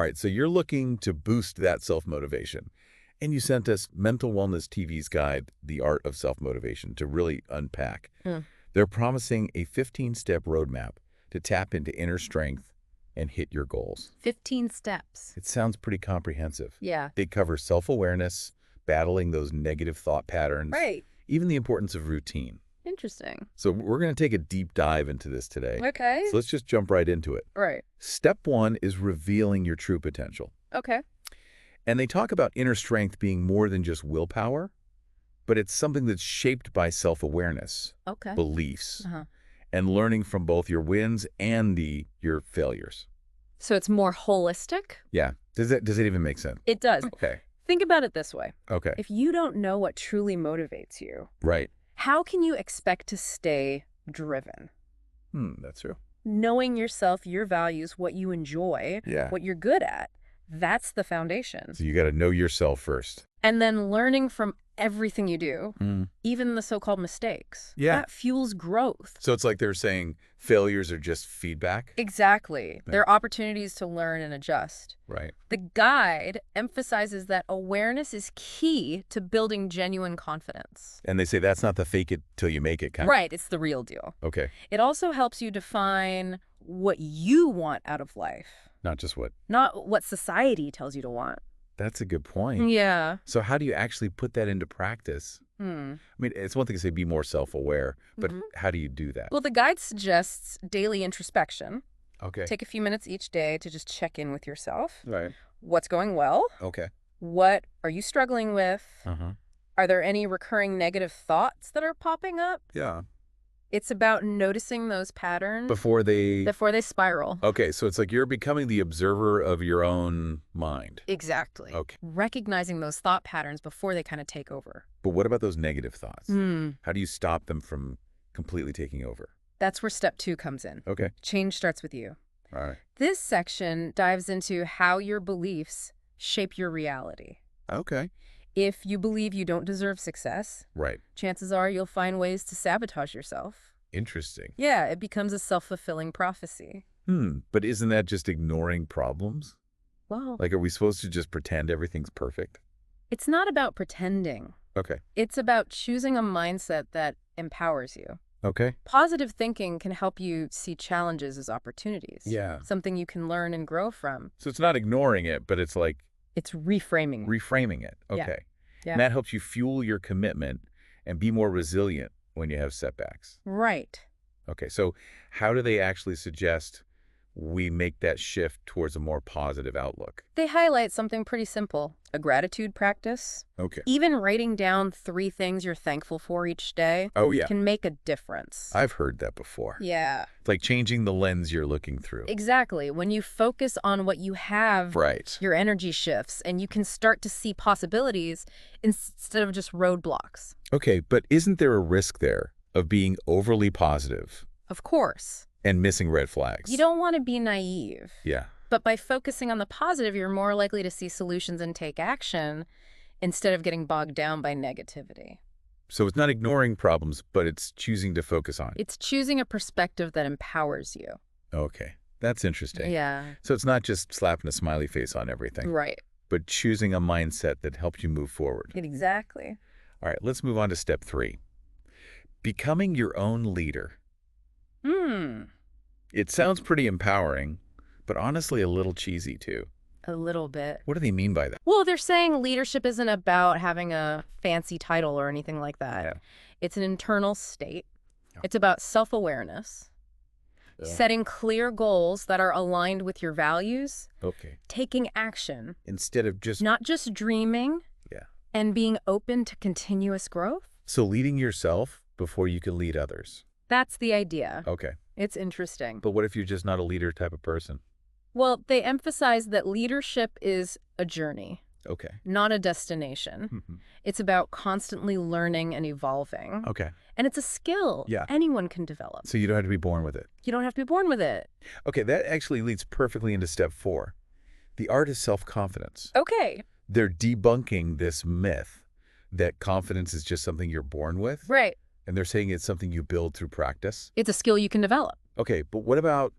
All right, so you're looking to boost that self-motivation. And you sent us Mental Wellness TV's guide, The Art of Self-Motivation, to really unpack. Mm. They're promising a 15-step roadmap to tap into inner strength and hit your goals. 15 steps. It sounds pretty comprehensive. Yeah. They cover self-awareness, battling those negative thought patterns, Right. even the importance of routine. Interesting. So we're going to take a deep dive into this today. Okay. So let's just jump right into it. Right. Step 1 is revealing your true potential. Okay. And they talk about inner strength being more than just willpower, but it's something that's shaped by self-awareness, Okay. beliefs, Uh-huh. and learning from both your wins and your failures. So it's more holistic? Yeah. Does it even make sense? It does. Okay. Think about it this way. Okay. If you don't know what truly motivates you, Right. how can you expect to stay driven? That's true. Knowing yourself, your values, what you enjoy, Yeah. what you're good at, that's the foundation. So you got to know yourself first. And then learning from everything you do, Mm. even the so-called mistakes. Yeah. That fuels growth. So it's like they're saying failures are just feedback. Exactly. They're opportunities to learn and adjust. Right. The guide emphasizes that awareness is key to building genuine confidence. And they say that's not the fake it till you make it kind Right, it's the real deal. of. Okay. It also helps you define what you want out of life, Not just what. not what society tells you to want. That's a good point. Yeah. So how do you actually put that into practice? Hmm. I mean, it's one thing to say be more self-aware, but how do you do that? Well, the guide suggests daily introspection. Okay. Take a few minutes each day to just check in with yourself. Right. What's going well? Okay. What are you struggling with? Uh-huh. Are there any recurring negative thoughts that are popping up? Yeah. It's about noticing those patterns Before they... before they spiral. Okay, so it's like you're becoming the observer of your own mind. Exactly. Okay. Recognizing those thought patterns before they kind of take over. But what about those negative thoughts? Hmm. How do you stop them from completely taking over? That's where step 2 comes in. Okay. Change starts with you. All right. This section dives into how your beliefs shape your reality. Okay. If you believe you don't deserve success, Right. chances are you'll find ways to sabotage yourself. Interesting. Yeah, it becomes a self-fulfilling prophecy. But isn't that just ignoring problems? Well, Like, are we supposed to just pretend everything's perfect? it's not about pretending. Okay. It's about choosing a mindset that empowers you. Okay. Positive thinking can help you see challenges as opportunities. Yeah. Something you can learn and grow from. So it's not ignoring it, but it's like It's reframing. reframing it. Yeah. Okay. Yeah. And that helps you fuel your commitment and be more resilient when you have setbacks. Right. Okay. So how do they actually suggest we make that shift towards a more positive outlook? They highlight something pretty simple. A gratitude practice. Okay. Even writing down 3 things you're thankful for each day Oh, yeah. can make a difference. I've heard that before. Yeah. It's like changing the lens you're looking through. Exactly. When you focus on what you have, Right. your energy shifts and you can start to see possibilities instead of just roadblocks. Okay, but isn't there a risk there of being overly positive Of course. and missing red flags? You don't want to be naive. Yeah. But by focusing on the positive, you're more likely to see solutions and take action instead of getting bogged down by negativity. So it's not ignoring problems, but it's choosing to focus on. It's choosing a perspective that empowers you. Okay, that's interesting. Yeah. So it's not just slapping a smiley face on everything, Right. but choosing a mindset that helps you move forward. Exactly. All right, let's move on to step 3. Becoming your own leader. It sounds pretty empowering, but honestly a little cheesy too. A little bit. What do they mean by that? Well, they're saying leadership isn't about having a fancy title or anything like that. Yeah. It's an internal state. Yeah. It's about self-awareness, setting clear goals that are aligned with your values, Okay. taking action, Instead of just... not just dreaming, Yeah. and being open to continuous growth. So leading yourself before you can lead others. That's the idea. Okay. It's interesting. But what if you're just not a leader type of person? Well, they emphasize that leadership is a journey, Okay. not a destination. It's about constantly learning and evolving. Okay. And it's a skill Yeah. anyone can develop. So you don't have to be born with it. You don't have to be born with it. Okay, that actually leads perfectly into step 4. The art is self-confidence. Okay. They're debunking this myth that confidence is just something you're born with. Right. And they're saying it's something you build through practice. It's a skill you can develop. Okay, but what about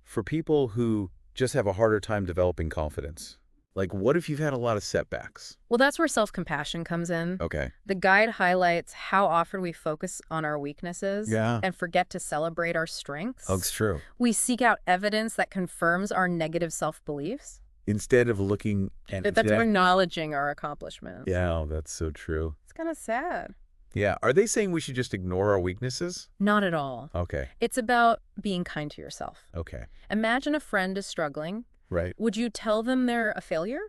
for people who just have a harder time developing confidence. Like, what if you've had a lot of setbacks? Well, that's where self-compassion comes in. Okay. The guide highlights how often we focus on our weaknesses Yeah. and forget to celebrate our strengths. Oh, it's true. We seek out evidence that confirms our negative self-beliefs. Instead of looking at... That's acknowledging our accomplishments. Yeah, that's so true. It's kind of sad. Yeah. Are they saying we should just ignore our weaknesses? Not at all. Okay. It's about being kind to yourself. Okay. Imagine a friend is struggling. Right. Would you tell them they're a failure?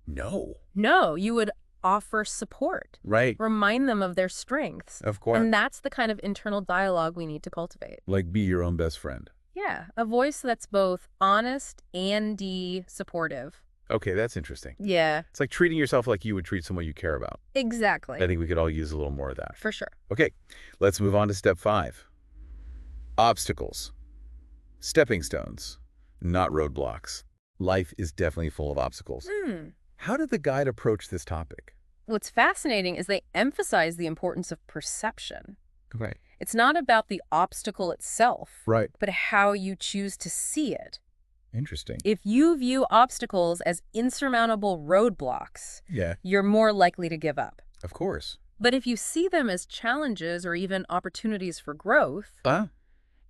No. No, you would offer support. Right. Remind them of their strengths. Of course. And that's the kind of internal dialogue we need to cultivate. Like, be your own best friend. Yeah, a voice that's both honest and supportive. Okay, that's interesting. Yeah, It's like treating yourself like you would treat someone you care about. exactly. I think we could all use a little more of that. For sure. Okay, let's move on to step 5. Obstacles. Stepping stones, not roadblocks. Life is definitely full of obstacles. How did the guide approach this topic? What's fascinating is they emphasize the importance of perception. Right. It's not about the obstacle itself, Right. but how you choose to see it. Interesting. If you view obstacles as insurmountable roadblocks, Yeah, you're more likely to give up. of course. But if you see them as challenges or even opportunities for growth,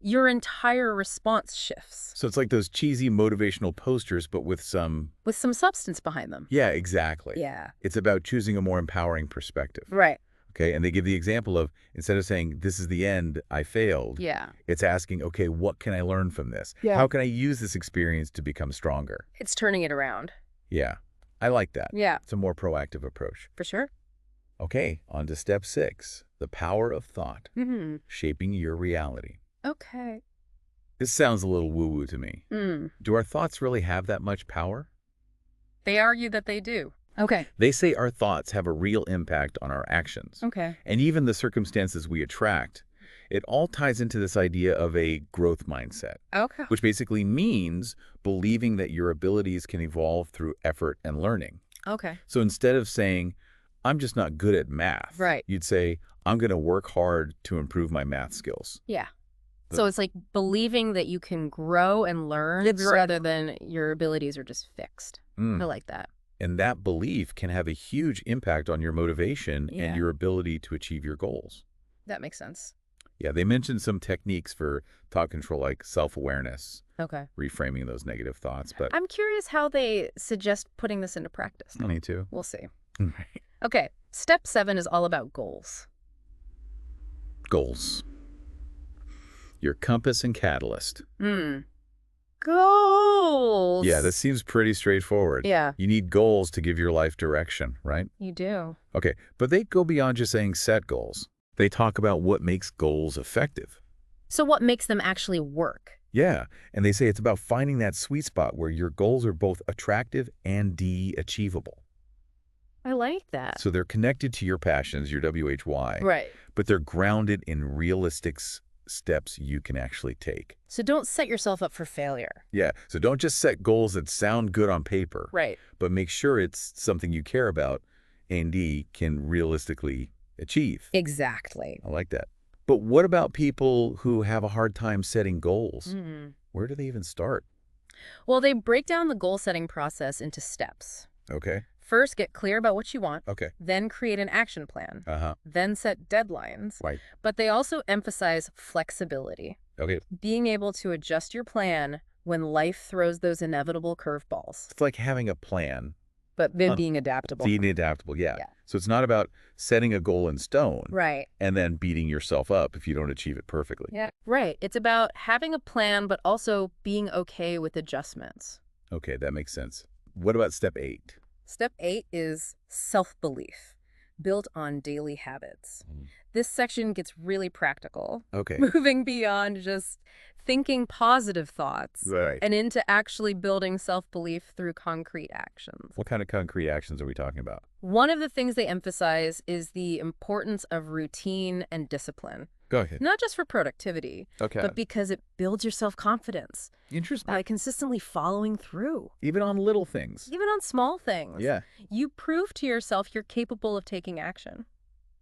your entire response shifts So it's like those cheesy motivational posters, but with some... with some substance behind them. Yeah, exactly. Yeah. It's about choosing a more empowering perspective. Right. Okay, and they give the example of, instead of saying, this is the end, I failed, Yeah. it's asking, okay, what can I learn from this? Yeah. How can I use this experience to become stronger? It's turning it around. Yeah, I like that. Yeah, It's a more proactive approach. for sure. Okay, on to step 6, the power of thought, Mm-hmm. shaping your reality. Okay. This sounds a little woo-woo to me. Do our thoughts really have that much power? They argue that they do. Okay. They say our thoughts have a real impact on our actions. Okay. And even the circumstances we attract. It all ties into this idea of a growth mindset, Okay. which basically means believing that your abilities can evolve through effort and learning. Okay. So instead of saying, I'm just not good at math, Right. you'd say, I'm going to work hard to improve my math skills. Yeah. So it's like believing that you can grow and learn rather than your abilities are just fixed. I like that. And that belief can have a huge impact on your motivation Yeah. and your ability to achieve your goals. That makes sense. Yeah, they mentioned some techniques for thought control, like self-awareness, Okay. reframing those negative thoughts. But I'm curious how they suggest putting this into practice. me too. We'll see. Okay. Step 7 is all about goals. Goals. Your compass and catalyst. Goals. Yeah, this seems pretty straightforward. Yeah. You need goals to give your life direction, right? You do. Okay, but they go beyond just saying set goals. They talk about what makes goals effective. So what makes them actually work? Yeah, and they say it's about finding that sweet spot where your goals are both attractive and achievable. I like that. So they're connected to your passions, your WHY, Right. but they're grounded in realistic steps you can actually take. So don't set yourself up for failure. Yeah, so don't just set goals that sound good on paper, Right. but make sure it's something you care about and can realistically achieve. Exactly. I like that. But what about people who have a hard time setting goals? Where do they even start? Well, they break down the goal-setting process into steps. Okay. First, get clear about what you want. Okay. Then create an action plan. Uh-huh. Then set deadlines. Right. But they also emphasize flexibility. Okay. Being able to adjust your plan when life throws those inevitable curveballs. It's like having a plan. But then being adaptable. Being adaptable, yeah. Yeah. So it's not about setting a goal in stone Right. and then beating yourself up if you don't achieve it perfectly. Yeah. Right. It's about having a plan, but also being okay with adjustments. Okay, that makes sense. What about step 8? Step 8 is self-belief, built on daily habits. This section gets really practical, Okay. moving beyond just thinking positive thoughts Right. and into actually building self-belief through concrete actions. What kind of concrete actions are we talking about? One of the things they emphasize is the importance of routine and discipline, Go ahead. not just for productivity, Okay. but because it builds your self-confidence Interesting. by consistently following through. Even on little things. Even on small things. Yeah. You prove to yourself you're capable of taking action.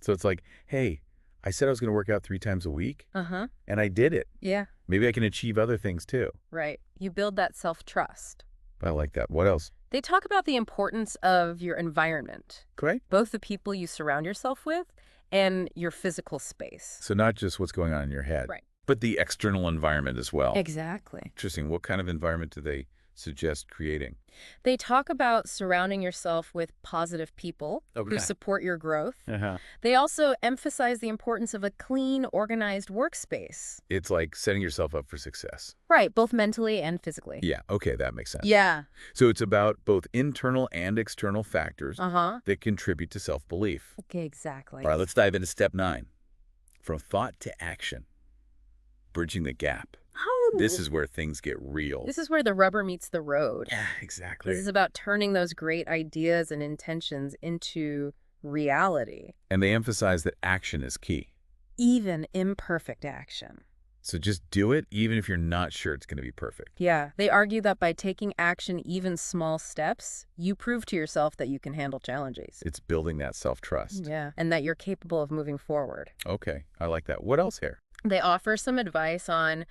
So it's like, hey, I said I was going to work out 3 times a week, Uh-huh. and I did it. Yeah. Maybe I can achieve other things too. Right. You build that self-trust. I like that. What else? They talk about the importance of your environment, Great. both the people you surround yourself with and your physical space. So not just what's going on in your head, Right. but the external environment as well. Exactly. Interesting. What kind of environment do they suggest creating? They talk about surrounding yourself with positive people Okay. who support your growth. Uh-huh. They also emphasize the importance of a clean, organized workspace. It's like setting yourself up for success. Right, both mentally and physically. Yeah, okay, that makes sense. Yeah. So it's about both internal and external factors Uh-huh. that contribute to self-belief. Okay, exactly. All right, let's dive into step 9. From thought to action. Bridging the gap. Oh. This is where things get real. This is where the rubber meets the road. Yeah, exactly. This is about turning those great ideas and intentions into reality. And they emphasize that action is key. Even imperfect action. So just do it, even if you're not sure it's going to be perfect. Yeah, they argue that by taking action, even small steps, you prove to yourself that you can handle challenges. It's building that self-trust. Yeah, and that you're capable of moving forward. Okay, I like that. What else here? They offer some advice on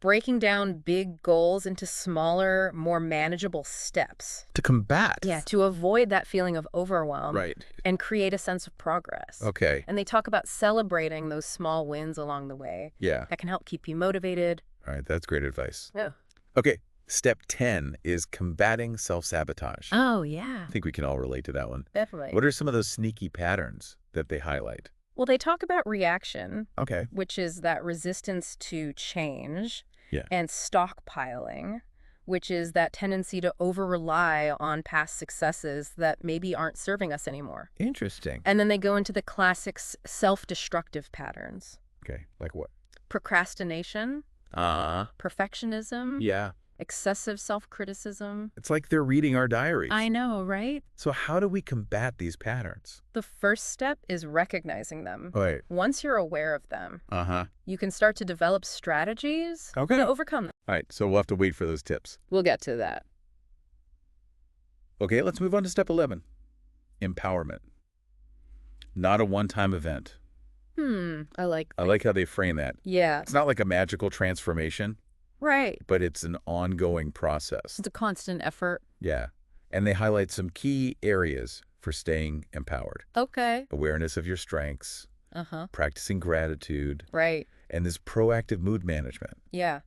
breaking down big goals into smaller, more manageable steps. To combat. Yeah, to avoid that feeling of overwhelm. Right. And create a sense of progress. Okay. And they talk about celebrating those small wins along the way. Yeah. That can help keep you motivated. All right, that's great advice. Yeah. Okay, step 10 is combating self-sabotage. Oh, yeah. I think we can all relate to that one. Definitely. What are some of those sneaky patterns that they highlight? Well, they talk about reaction, Okay. which is that resistance to change. Yeah. And stockpiling, which is that tendency to over-rely on past successes that maybe aren't serving us anymore. Interesting. And then they go into the classic self-destructive patterns. Okay, like what? Procrastination, perfectionism, Yeah. excessive self-criticism. It's like they're reading our diaries. I know, right? So how do we combat these patterns? The first step is recognizing them. Wait. Once you're aware of them, Uh-huh. you can start to develop strategies Okay. to overcome them. All right, so we'll have to wait for those tips. We'll get to that. Okay, let's move on to step 11. Empowerment. Not a one-time event. I like I like how they frame that. Yeah, It's not like a magical transformation, right. but it's an ongoing process. It's a constant effort. Yeah. And they highlight some key areas for staying empowered. Okay. Awareness of your strengths, Uh-huh. practicing gratitude, Right. and this proactive mood management. Yeah.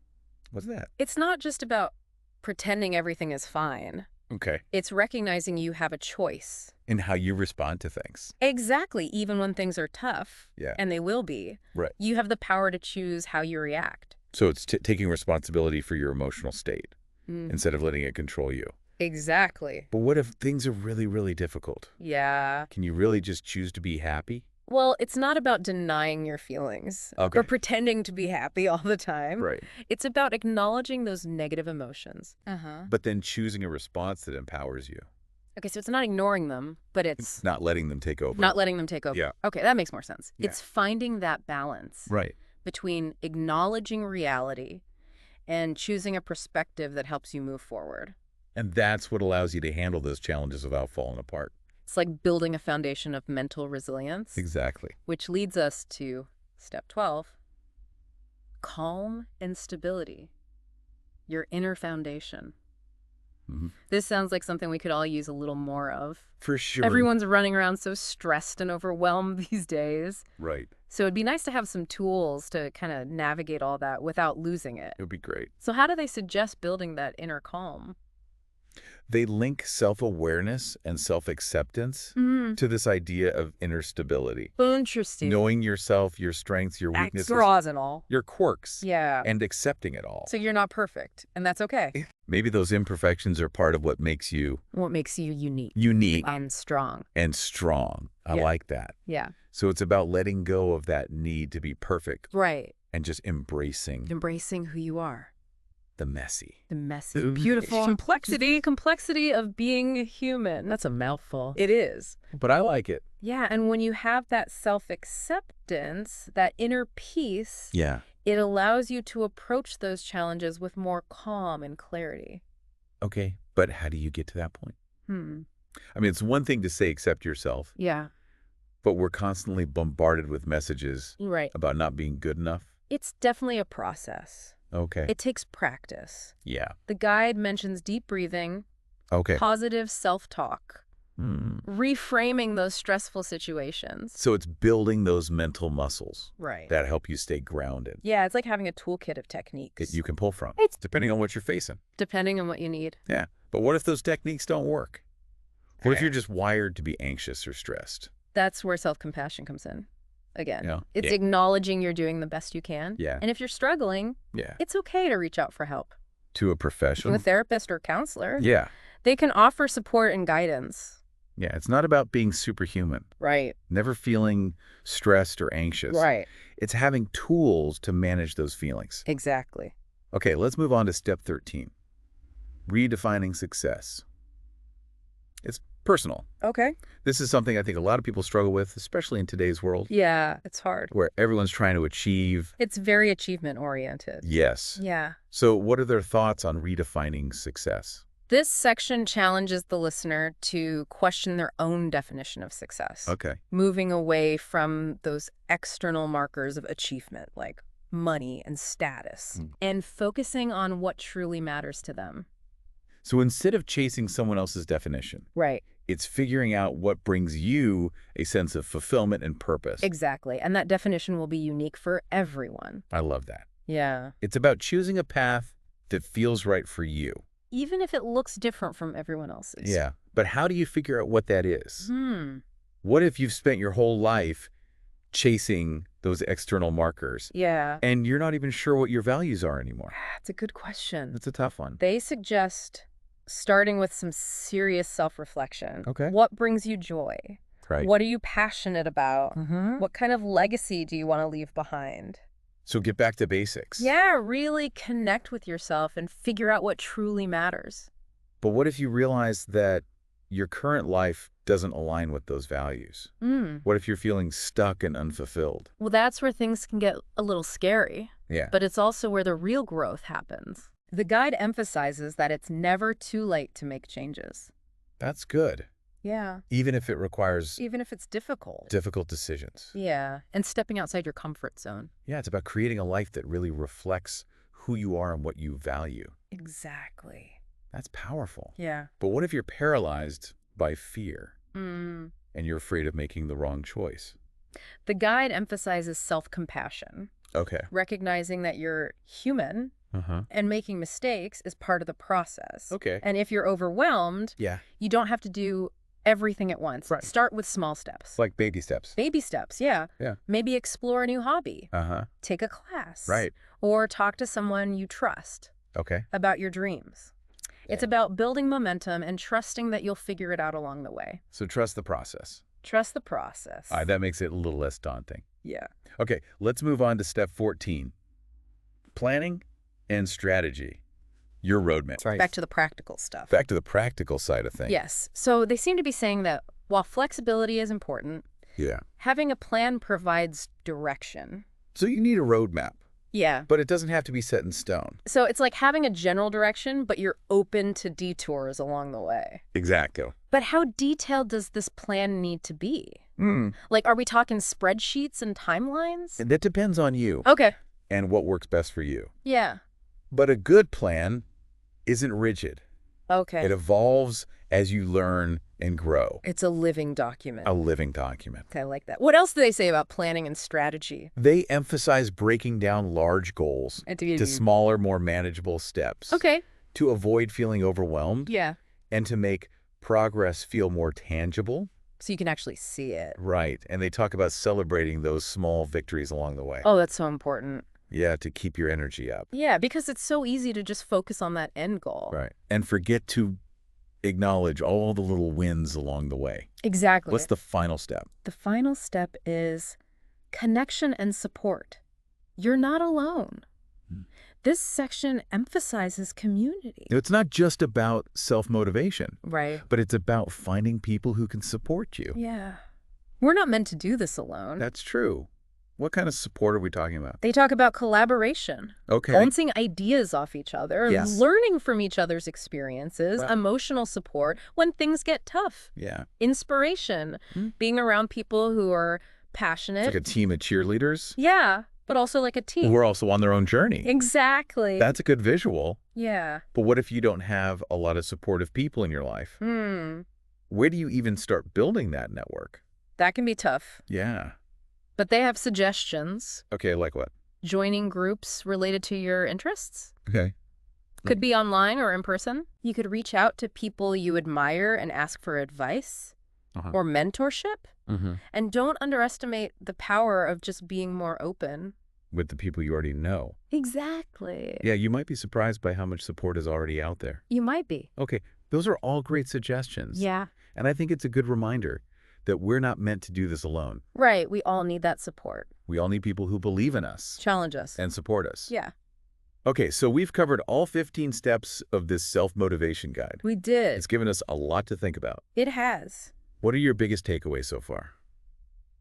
What's that? It's not just about pretending everything is fine. Okay. It's recognizing you have a choice. And how you respond to things. Exactly. Even when things are tough, Yeah. and they will be, Right. you have the power to choose how you react. So it's taking responsibility for your emotional state instead of letting it control you. Exactly. But what if things are really, really difficult? Yeah. Can you really just choose to be happy? Well, it's not about denying your feelings Okay. or pretending to be happy all the time. Right. It's about acknowledging those negative emotions. But then choosing a response that empowers you. Okay, so it's not ignoring them, but it's Not letting them take over. not letting them take over. Yeah. Okay, that makes more sense. Yeah. It's finding that balance Right. between acknowledging reality and choosing a perspective that helps you move forward. And that's what allows you to handle those challenges without falling apart. It's like building a foundation of mental resilience, Exactly. which leads us to step 12, calm and stability, your inner foundation. Mhm. This sounds like something we could all use a little more of. For sure. Everyone's running around so stressed and overwhelmed these days. Right. So it'd be nice to have some tools to kind of navigate all that without losing it. It would be great. So how do they suggest building that inner calm? They link self-awareness and self-acceptance to this idea of inner stability. Interesting. Knowing yourself, your strengths, your weaknesses, Straws and all. your quirks, Yeah. and accepting it all. So you're not perfect, and that's okay. Maybe those imperfections are part of what makes you What makes you unique unique and strong. and strong. I Yeah. like that. Yeah. So it's about letting go of that need to be perfect Right. and just embracing Embracing who you are. the messy. The messy, The beautiful complexity of being human. That's a mouthful. It is. But I like it. Yeah, and when you have that self-acceptance, that inner peace, Yeah. it allows you to approach those challenges with more calm and clarity. Okay. But how do you get to that point? I mean, it's one thing to say accept yourself, Yeah. But we're constantly bombarded with messages Right. about not being good enough. It's definitely a process. Okay. It takes practice. Yeah. The guide mentions deep breathing, Okay. positive self-talk, reframing those stressful situations. So it's building those mental muscles Right. that help you stay grounded Yeah, it's like having a toolkit of techniques. that you can pull from, It's depending on what you're facing. depending on what you need. Yeah. But what if those techniques don't work? What if you're just wired to be anxious or stressed? That's where self-compassion comes in. Again, Yeah. it's Yeah. acknowledging you're doing the best you can. Yeah. And if you're struggling, Yeah. it's okay to reach out for help. To a To professional? a therapist or counselor. Yeah. They can offer support and guidance. Yeah. It's not about being superhuman, Right. never feeling stressed or anxious. Right. It's having tools to manage those feelings. Exactly. Okay, let's move on to step 13. Redefining success. It's personal. Okay. This is something I think a lot of people struggle with, especially in today's world, Yeah, it's hard. where everyone's trying to achieve. It's very achievement-oriented. Yes. Yeah. So what are their thoughts on redefining success? This section challenges the listener to question their own definition of success, Okay. moving away from those external markers of achievement like money and status, and focusing on what truly matters to them. So instead of chasing someone else's definition, Right. it's figuring out what brings you a sense of fulfillment and purpose. Exactly. And that definition will be unique for everyone. I love that. Yeah. It's about choosing a path that feels right for you. Even if it looks different from everyone else's. Yeah. But how do you figure out what that is? Hmm. What if you've spent your whole life chasing those external markers Yeah. and you're not even sure what your values are anymore? That's a good question. That's a tough one. They suggest starting with some serious self-reflection. Okay. What brings you joy? Right. What are you passionate about? Mm-hmm. What kind of legacy do you want to leave behind? So get back to basics. Yeah, really connect with yourself and figure out what truly matters. But what if you realize that your current life doesn't align with those values? What if you're feeling stuck and unfulfilled? Well, that's where things can get a little scary. Yeah. But it's also where the real growth happens. The guide emphasizes that it's never too late to make changes. That's good. Yeah. Even if it requires Even if it's difficult. difficult decisions. Yeah. And stepping outside your comfort zone. Yeah, it's about creating a life that really reflects who you are and what you value. Exactly. That's powerful. Yeah. But what if you're paralyzed by fear Mm. and you're afraid of making the wrong choice? The guide emphasizes self-compassion, Okay. recognizing that you're human and making mistakes is part of the process. Okay. And if you're overwhelmed, Yeah. you don't have to do everything at once. Right. Start with small steps. Like baby steps. Baby steps, yeah. Yeah. Maybe explore a new hobby. Uh-huh. Take a class. Right. Or talk to someone you trust Okay. about your dreams. It's about building momentum and trusting that you'll figure it out along the way. So trust the process. Trust the process. All right, that makes it a little less daunting. Yeah. Okay, let's move on to step 14. Planning and strategy. Your roadmap. Right. Back to the practical stuff. Back to the practical side of things. Yes. So they seem to be saying that while flexibility is important, Yeah. having a plan provides direction. So you need a roadmap, Yeah. but it doesn't have to be set in stone. So it's like having a general direction, but you're open to detours along the way. Exactly. But how detailed does this plan need to be? Mm. Like, are we talking spreadsheets and timelines? And that depends on you Okay. and what works best for you. Yeah. But a good plan isn't rigid. Okay. It evolves as you learn and grow. It's a living document. A living document. Okay, I like that. What else do they say about planning and strategy? They emphasize breaking down large goals to smaller, more manageable steps. Okay. To avoid feeling overwhelmed Yeah. and to make progress feel more tangible. So you can actually see it. Right. And they talk about celebrating those small victories along the way. Oh, that's so important. Yeah, to keep your energy up. Yeah, because it's so easy to just focus on that end goal. Right. And forget to acknowledge all the little wins along the way. Exactly. What's the final step? The final step is connection and support. You're not alone. This section emphasizes community. It's not just about self-motivation, Right. but it's about finding people who can support you. Yeah. We're not meant to do this alone. That's true. What kind of support are we talking about? They talk about collaboration, Okay. bouncing ideas off each other, Yes. learning from each other's experiences, Well- emotional support when things get tough, Yeah. inspiration, Hmm. being around people who are passionate. Like a team of cheerleaders Yeah, but also like a team. who are also on their own journey. Exactly. That's a good visual. Yeah. But what if you don't have a lot of supportive people in your life? Where do you even start building that network? That can be tough. Yeah. But they have suggestions. Okay, like what? Joining groups related to your interests. Okay. Could be online or in person. You could reach out to people you admire and ask for advice or mentorship. And don't underestimate the power of just being more open. With the people you already know. Exactly. Yeah, you might be surprised by how much support is already out there. You might be. Okay, those are all great suggestions. Yeah. And I think it's a good reminder that we're not meant to do this alone. Right. We all need that support. We all need people who believe in us Challenge us. and support us. Yeah. Okay, so we've covered all 15 steps of this self-motivation guide. We did. It's given us a lot to think about. It has. What are your biggest takeaways so far?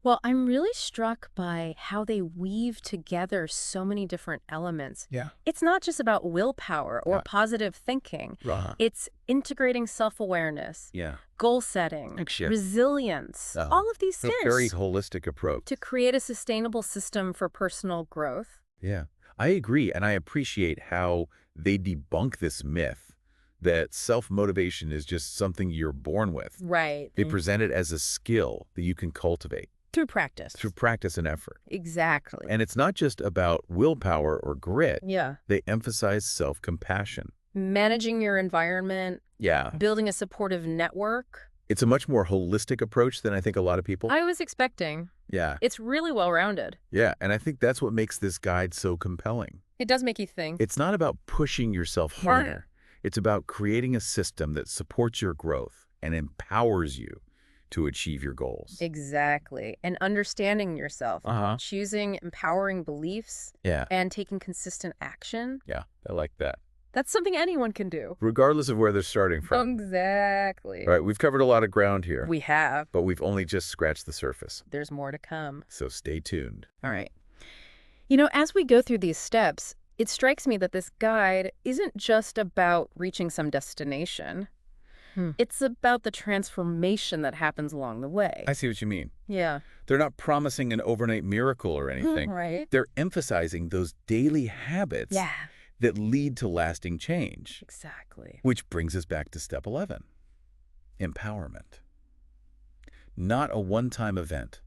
Well, I'm really struck by how they weave together so many different elements. Yeah. It's not just about willpower or Yeah. positive thinking. Uh-huh. It's integrating self-awareness, Yeah. goal setting, Action. resilience, Oh. all of these A things very holistic approach. to create a sustainable system for personal growth. Yeah, I agree, and I appreciate how they debunk this myth that self-motivation is just something you're born with. Right. They present it as a skill that you can cultivate Through practice. through practice and effort. Exactly. And it's not just about willpower or grit. Yeah. They emphasize self-compassion. Managing your environment, Yeah. building a supportive network. It's a much more holistic approach than I think a lot of people. I was expecting. Yeah. It's really well-rounded. Yeah, and I think that's what makes this guide so compelling. It does make you think. It's not about pushing yourself harder. It's about creating a system that supports your growth and empowers you to achieve your goals. Exactly. And understanding yourself, choosing empowering beliefs, Yeah. and taking consistent action. Yeah, I like that. That's something anyone can do. Regardless of where they're starting from. Exactly. All right, we've covered a lot of ground here, We have. but we've only just scratched the surface. There's more to come. So stay tuned. All right. You know, as we go through these steps, it strikes me that this guide isn't just about reaching some destination. It's about the transformation that happens along the way. I see what you mean. Yeah. They're not promising an overnight miracle or anything. Right. They're emphasizing those daily habits Yeah. that lead to lasting change. Exactly. Which brings us back to step 11, empowerment. Not a one-time event.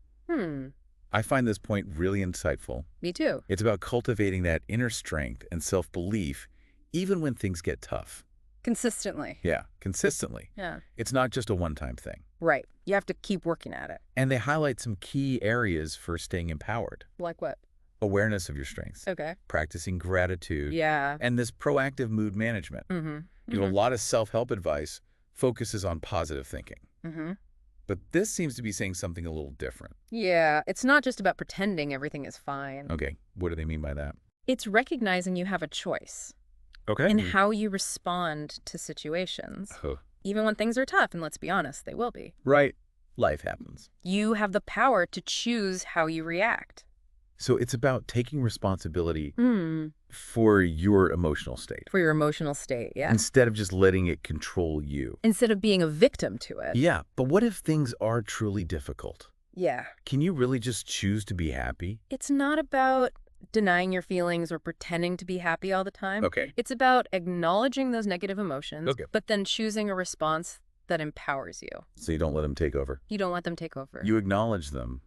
I find this point really insightful. Me too. It's about cultivating that inner strength and self-belief even when things get tough. Consistently. Yeah, consistently. Yeah. It's not just a one-time thing. Right. You have to keep working at it. And they highlight some key areas for staying empowered. Like what? Awareness of your strengths, Okay. practicing gratitude, Yeah. and this proactive mood management. You know, a lot of self-help advice focuses on positive thinking. But this seems to be saying something a little different. Yeah. It's not just about pretending everything is fine. Okay, what do they mean by that? It's recognizing you have a choice Okay. in how you respond to situations. Even when things are tough, and let's be honest, they will be. Right. Life happens. You have the power to choose how you react. So it's about taking responsibility for your emotional state. For your emotional state, yeah. Instead of just letting it control you. Instead of being a victim to it. Yeah, but what if things are truly difficult? Yeah. Can you really just choose to be happy? It's not about denying your feelings or pretending to be happy all the time. Okay. It's about acknowledging those negative emotions, Okay. but then choosing a response that empowers you. So you don't let them take over. You don't let them take over. You acknowledge them,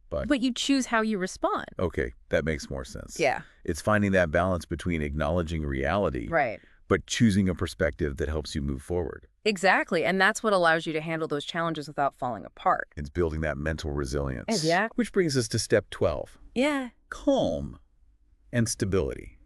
But you choose how you respond. Okay, that makes more sense. Yeah. It's finding that balance between acknowledging reality, Right. but choosing a perspective that helps you move forward. Exactly. And that's what allows you to handle those challenges without falling apart. It's building that mental resilience. Yeah. Which brings us to step 12, Yeah. calm and stability.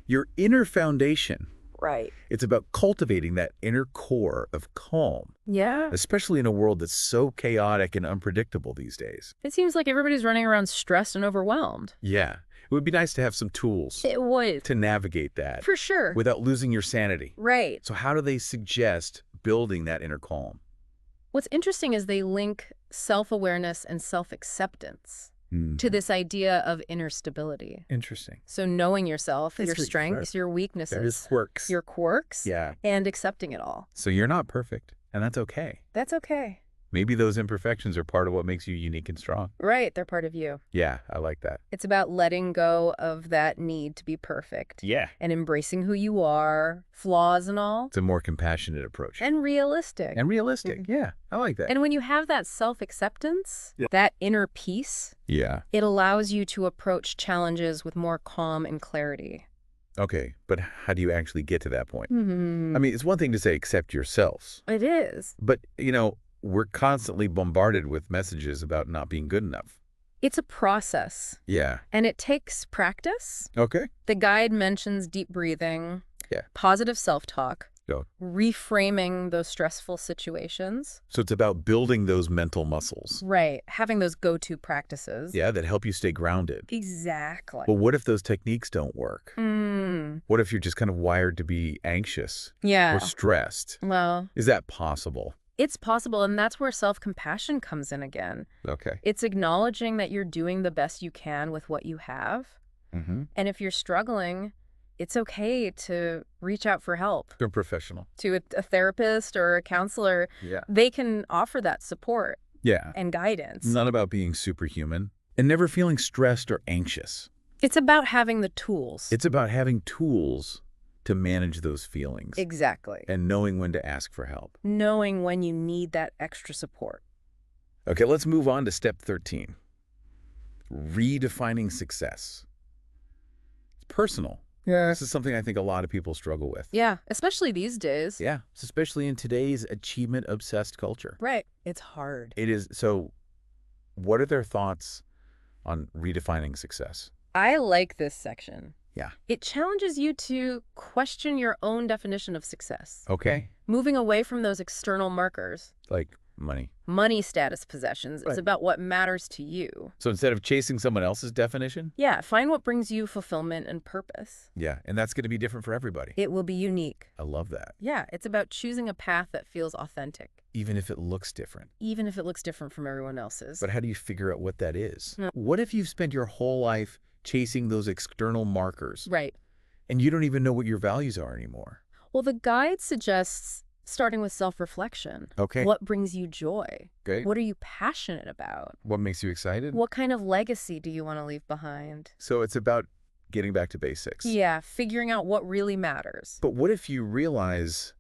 Your inner foundation. Right. It's about cultivating that inner core of calm, Yeah. especially in a world that's so chaotic and unpredictable these days. It seems like everybody's running around stressed and overwhelmed. Yeah, it would be nice to have some tools It would. to navigate that For sure. without losing your sanity. Right. So how do they suggest building that inner calm? What's interesting is they link self-awareness and self-acceptance. to this idea of inner stability. Interesting. So knowing yourself, your That's really strengths, your weaknesses, There's quirks. your quirks, Yeah. and accepting it all. So you're not perfect, and that's okay. That's okay. Maybe those imperfections are part of what makes you unique and strong. Right, they're part of you. Yeah, I like that. It's about letting go of that need to be perfect. Yeah. And embracing who you are, flaws and all. It's a more compassionate approach. And realistic. And realistic. Yeah, I like that. And when you have that self-acceptance, Yeah. that inner peace, Yeah. it allows you to approach challenges with more calm and clarity. Okay, but how do you actually get to that point? Mm-hmm. I mean, it's one thing to say accept yourselves, It is. but, we're constantly bombarded with messages about not being good enough. It's a process, Yeah. and it takes practice. Okay. The guide mentions deep breathing, Yeah. positive self-talk, Yeah. reframing those stressful situations. So it's about building those mental muscles. Right. Having those go-to practices. Yeah, that help you stay grounded. Exactly. But what if those techniques don't work? Mm. What if you're just kind of wired to be anxious Yeah. or stressed? Well, Is that possible? it's possible, and that's where self-compassion comes in again. Okay. It's acknowledging that you're doing the best you can with what you have. Mm-hmm. And if you're struggling, it's okay to reach out for help You're a professional. to a therapist or a counselor. Yeah. They can offer that support Yeah. and guidance. It's not about being superhuman and never feeling stressed or anxious. It's about having the tools. It's about having tools to manage those feelings Exactly. and knowing when to ask for help. Knowing when you need that extra support. Okay, let's move on to step 13. Redefining success. It's personal. Yeah. This is something I think a lot of people struggle with. Yeah, especially these days. Yeah, especially in today's achievement-obsessed culture. Right. It's hard. It is. So what are their thoughts on redefining success? I like this section. Yeah. It challenges you to question your own definition of success. Okay. Moving away from those external markers. Like money. Money, status, possessions. Right. It's about what matters to you. So instead of chasing someone else's definition? Yeah, find what brings you fulfillment and purpose. Yeah, and that's going to be different for everybody. It will be unique. I love that. Yeah, it's about choosing a path that feels authentic, Even if it looks different. even if it looks different from everyone else's. But how do you figure out what that is? Yeah. What if you've spent your whole life chasing those external markers Right. and you don't even know what your values are anymore? Well, the guide suggests starting with self-reflection. Okay. What brings you joy? Okay. What are you passionate about? What makes you excited? What kind of legacy do you want to leave behind? So it's about getting back to basics. Yeah, figuring out what really matters. But what if you realize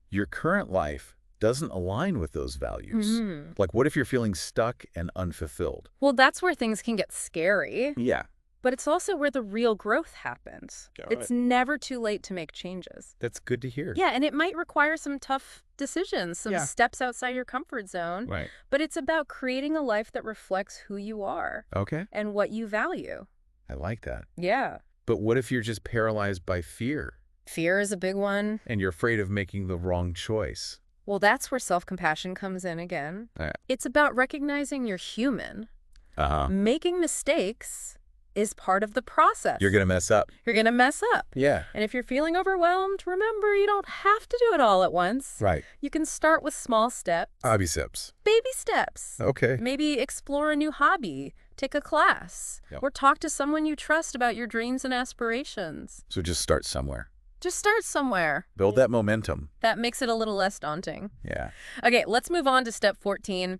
your current life doesn't align with those values? Mhm. Like, what if you're feeling stuck and unfulfilled? Well, that's where things can get scary, Yeah. but it's also where the real growth happens. All It's never too late to make changes. That's good to hear. Yeah, and it might require some tough decisions, some Yeah. steps outside your comfort zone, Right. but it's about creating a life that reflects who you are Okay. and what you value. I like that. Yeah. But what if you're just paralyzed by fear Fear is a big one. and you're afraid of making the wrong choice? Well, that's where self-compassion comes in again. Yeah. It's about recognizing you're human. Uh-huh. Making mistakes is part of the process. You're going to mess up. You're going to mess up. Yeah. And if you're feeling overwhelmed, remember you don't have to do it all at once. Right. You can start with small steps, Biceps. baby steps. Okay. Maybe explore a new hobby, take a class, Yep. or talk to someone you trust about your dreams and aspirations. So just start somewhere. Just start somewhere. Build that momentum. That makes it a little less daunting. Yeah. Okay, let's move on to step 14,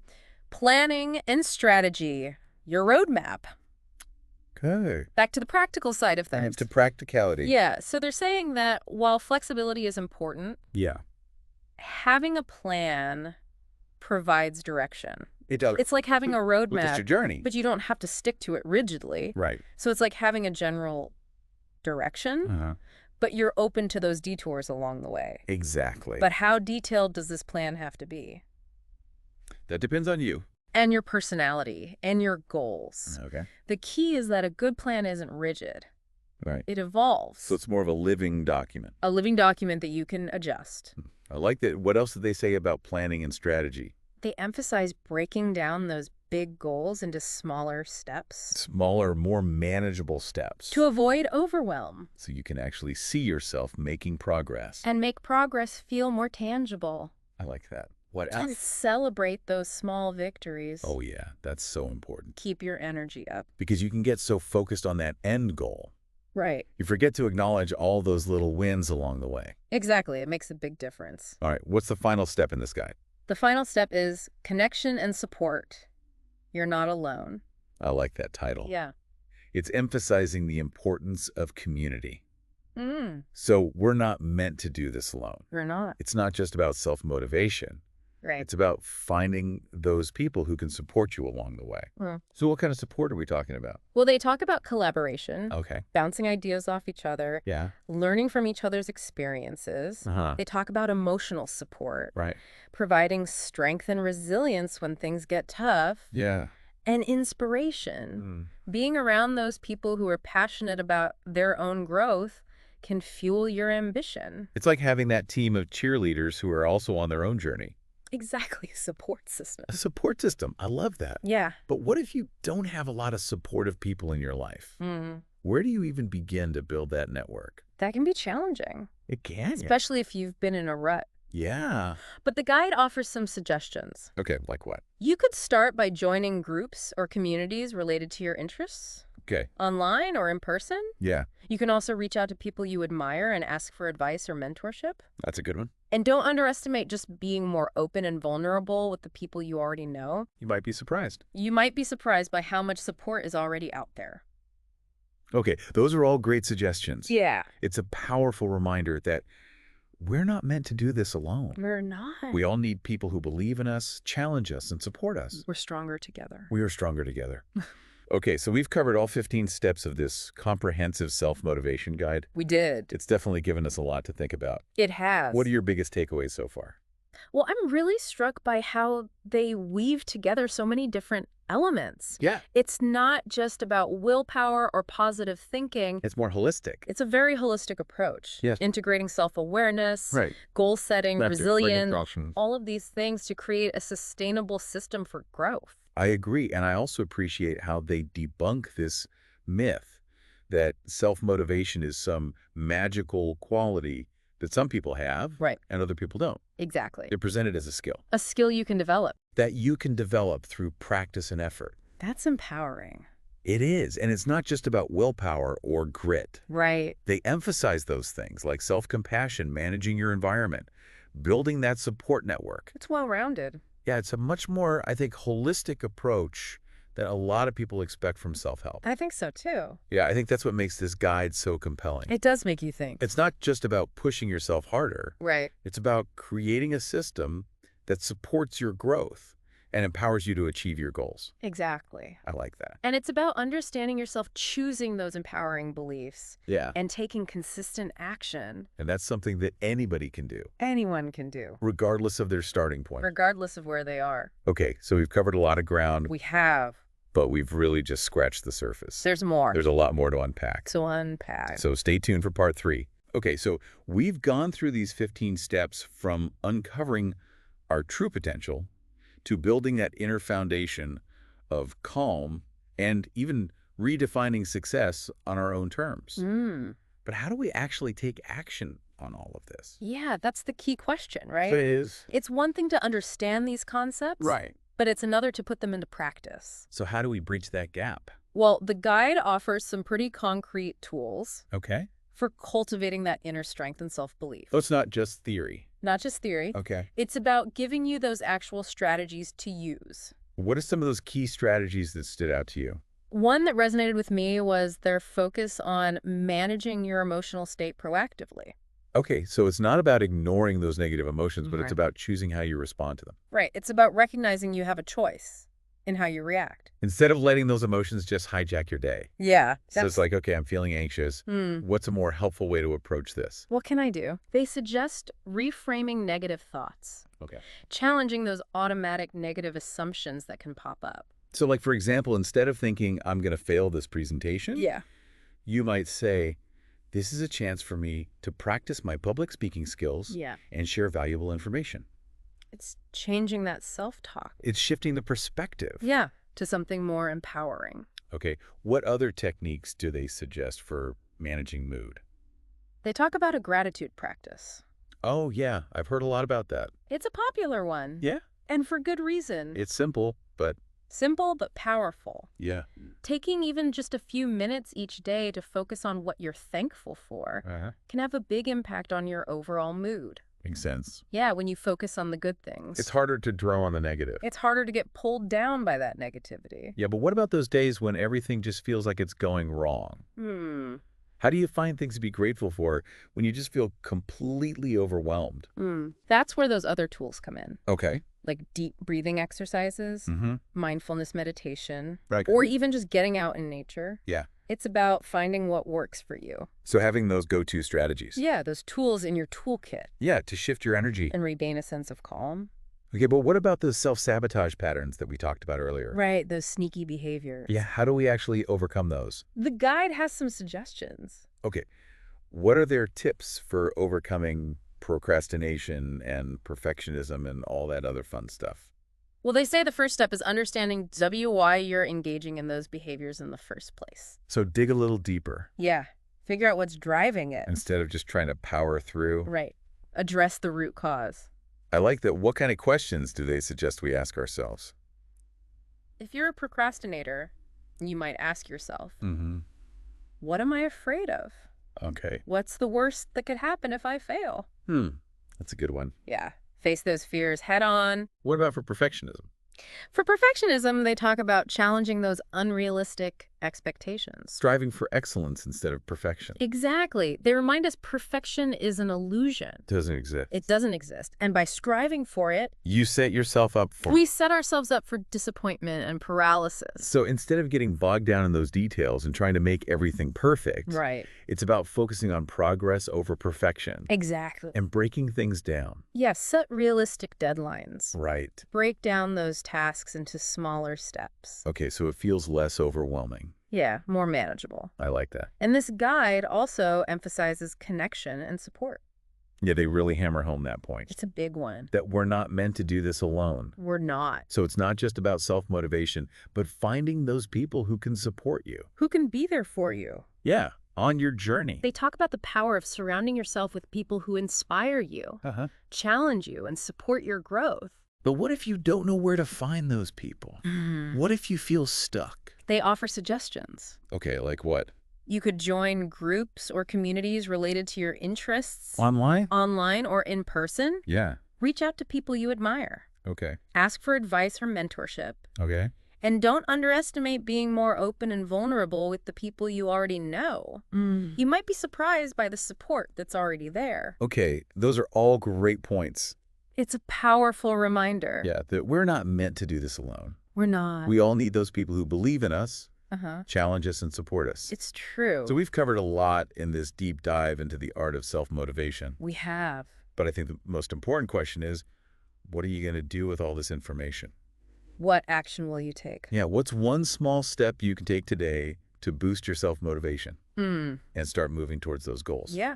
planning and strategy, your roadmap. Okay. Back to the practical side of things. Back to practicality. Yeah, so they're saying that while flexibility is important, Yeah. having a plan provides direction. It does. It's like having a Well, it's your roadmap, journey. but you don't have to stick to it rigidly. Right. So it's like having a general direction, Uh-huh. but you're open to those detours along the way. Exactly. But how detailed does this plan have to be? that depends on you. And your personality and your goals. Okay. The key is that a good plan isn't rigid. Right. It evolves. So it's more of a living document. A living document that you can adjust. I like that. What else did they say about planning and strategy? They emphasize breaking down those big goals into smaller steps Smaller, more manageable steps. to avoid overwhelm So you can actually see yourself making progress. and make progress feel more tangible. I like that. What And else? celebrate those small victories. Oh, yeah, that's so important. Keep your energy up. Because you can get so focused on that end goal. Right. You forget to acknowledge all those little wins along the way. Exactly. It makes a big difference. All right, what's the final step in this guide? The final step is connection and support. You're not alone. I like that title. Yeah. It's emphasizing the importance of community. Mm. So we're not meant to do this alone. We're not. It's not just about self-motivation. Right. It's about finding those people who can support you along the way. Mm. So what kind of support are we talking about? Well, they talk about collaboration, Okay. bouncing ideas off each other, Yeah. learning from each other's experiences. Uh-huh. They talk about emotional support, Right. providing strength and resilience when things get tough, Yeah. and inspiration. Being around those people who are passionate about their own growth can fuel your ambition. It's like having that team of cheerleaders who are also on their own journey. Exactly. Support system. A support system. I love that. Yeah. But what if you don't have a lot of supportive people in your life? Mm. Where do you even begin to build that network? That can be challenging, It can. especially if you've been in a rut. Yeah. But the guide offers some suggestions. Okay, like what? You could start by joining groups or communities related to your interests, Okay. online or in person. Yeah, You can also reach out to people you admire and ask for advice or mentorship. that's a good one. And don't underestimate just being more open and vulnerable with the people you already know. You might be surprised. You might be surprised by how much support is already out there. Okay, those are all great suggestions. Yeah. It's a powerful reminder that we're not meant to do this alone. We're not. We all need people who believe in us, challenge us, and support us. We're stronger together. We are stronger together. Okay, so we've covered all 15 steps of this comprehensive self-motivation guide. We did. It's definitely given us a lot to think about. It has. What are your biggest takeaways so far? Well, I'm really struck by how they weave together so many different elements. Yeah. It's not just about willpower or positive thinking. It's more holistic. It's a very holistic approach. Yes. Integrating self-awareness, Right. goal setting, That's it. resilience, Bringing all of these things to create a sustainable system for growth. I agree. And I also appreciate how they debunk this myth that self-motivation is some magical quality that some people have Right. and other people don't. Exactly. They're presented as a skill A skill you can develop. that you can develop through practice and effort. That's empowering. It is. And it's not just about willpower or grit. Right. They emphasize those things like self-compassion, managing your environment, building that support network. It's well-rounded. Yeah, it's a much more, I think, holistic approach that a lot of people expect from self-help. I think so, too. Yeah, I think that's what makes this guide so compelling. It does make you think. It's not just about pushing yourself harder. Right. It's about creating a system that supports your growth and empowers you to achieve your goals. Exactly. I like that. And it's about understanding yourself, choosing those empowering beliefs, Yeah. and taking consistent action. And that's something that anybody can do, Anyone can do, regardless of their starting point. regardless of where they are. Okay, so we've covered a lot of ground, We have. but we've really just scratched the surface. There's more. There's a lot more to unpack. to unpack. So stay tuned for part 3. Okay, so we've gone through these 15 steps from uncovering our true potential to building that inner foundation of calm and even redefining success on our own terms. But how do we actually take action on all of this? Yeah, that's the key question, right? It is. It's one thing to understand these concepts, Right. but it's another to put them into practice. So how do we breach that gap? Well, the guide offers some pretty concrete tools Okay. for cultivating that inner strength and self-belief. So it's not just theory. Not just theory. Okay. It's about giving you those actual strategies to use. What are some of those key strategies that stood out to you? One that resonated with me was their focus on managing your emotional state proactively. Okay, so it's not about ignoring those negative emotions, but it's Right. about choosing how you respond to them. Right. It's about recognizing you have a choice in how you react. Instead of letting those emotions just hijack your day. Yeah. So it's like, okay, I'm feeling anxious. What's a more helpful way to approach this? What can I do? They suggest reframing negative thoughts, Okay. challenging those automatic negative assumptions that can pop up. So like, for example, instead of thinking I'm going to fail this presentation, you might say, this is a chance for me to practice my public speaking skills Yeah. and share valuable information. It's changing that self-talk. It's shifting the perspective. Yeah. To something more empowering. Okay. What other techniques do they suggest for managing mood? They talk about a gratitude practice. Oh, yeah. I've heard a lot about that. It's a popular one. Yeah. And for good reason. It's simple, but Simple but powerful. yeah. Taking even just a few minutes each day to focus on what you're thankful for can have a big impact on your overall mood. Makes sense. Yeah, when you focus on the good things. It's harder to dwell on the negative. It's harder to get pulled down by that negativity. Yeah, but what about those days when everything just feels like it's going wrong? How do you find things to be grateful for when you just feel completely overwhelmed? That's where those other tools come in. Okay. Like deep breathing exercises, mindfulness meditation, Right. or even just getting out in nature. Yeah. It's about finding what works for you. So having those go-to strategies. Yeah, those tools in your toolkit. Yeah, to shift your energy. And regain a sense of calm. Okay, but what about those self-sabotage patterns that we talked about earlier? Right, those sneaky behaviors. Yeah, how do we actually overcome those? The guide has some suggestions. Okay, what are their tips for overcoming procrastination and perfectionism and all that other fun stuff? Well, they say the first step is understanding why you're engaging in those behaviors in the first place. So dig a little deeper. Yeah, figure out what's driving it. Instead of just trying to power through. Right, address the root cause. I like that. What kind of questions do they suggest we ask ourselves? If you're a procrastinator, you might ask yourself, Mm-hmm. what am I afraid of? Okay. What's the worst that could happen if I fail? That's a good one. Yeah, face those fears head on. What about for perfectionism? For perfectionism, they talk about challenging those unrealistic expectations. Striving for excellence instead of perfection. Exactly. They remind us perfection is an illusion. Doesn't exist. It doesn't exist. And by striving for it, You set yourself up for... we set ourselves up for disappointment and paralysis. So instead of getting bogged down in those details and trying to make everything perfect, Right. it's about focusing on progress over perfection. Exactly. And breaking things down. Yeah, set realistic deadlines. Right. Break down those tasks into smaller steps. Okay, so it feels less overwhelming. Yeah, more manageable. I like that. And this guide also emphasizes connection and support. Yeah, they really hammer home that point. It's a big one. That we're not meant to do this alone. We're not. So it's not just about self-motivation, but finding those people who can support you. Who can be there for you? Yeah, on your journey. They talk about the power of surrounding yourself with people who inspire you, challenge you, and support your growth. But what if you don't know where to find those people? What if you feel stuck? They offer suggestions. Okay, like what? You could join groups or communities related to your interests. Online? Online or in person. Yeah. Reach out to people you admire. Okay. Ask for advice or mentorship. Okay. And don't underestimate being more open and vulnerable with the people you already know. You might be surprised by the support that's already there. Okay, those are all great points. It's a powerful reminder. Yeah, that we're not meant to do this alone. We're not. We all need those people who believe in us, challenge us, and support us. It's true. So we've covered a lot in this deep dive into the art of self-motivation. We have. But I think the most important question is, what are you going to do with all this information? What action will you take? Yeah, what's one small step you can take today to boost your self-motivation and start moving towards those goals? Yeah.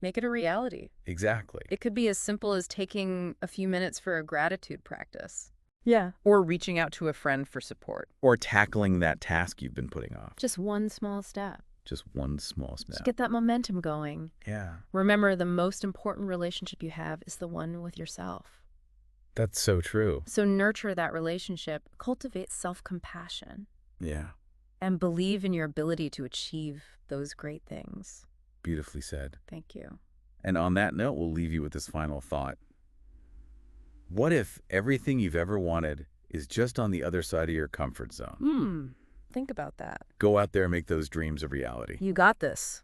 Make it a reality. Exactly. It could be as simple as taking a few minutes for a gratitude practice. Yeah. Or reaching out to a friend for support. Or tackling that task you've been putting off. Just one small step. Just one small step. Just get that momentum going. Yeah. Remember, the most important relationship you have is the one with yourself. That's so true. So nurture that relationship, cultivate self-compassion. Yeah. And believe in your ability to achieve those great things. Beautifully said. Thank you. And on that note, we'll leave you with this final thought. What if everything you've ever wanted is just on the other side of your comfort zone? Think about that. Go out there and make those dreams a reality. You got this.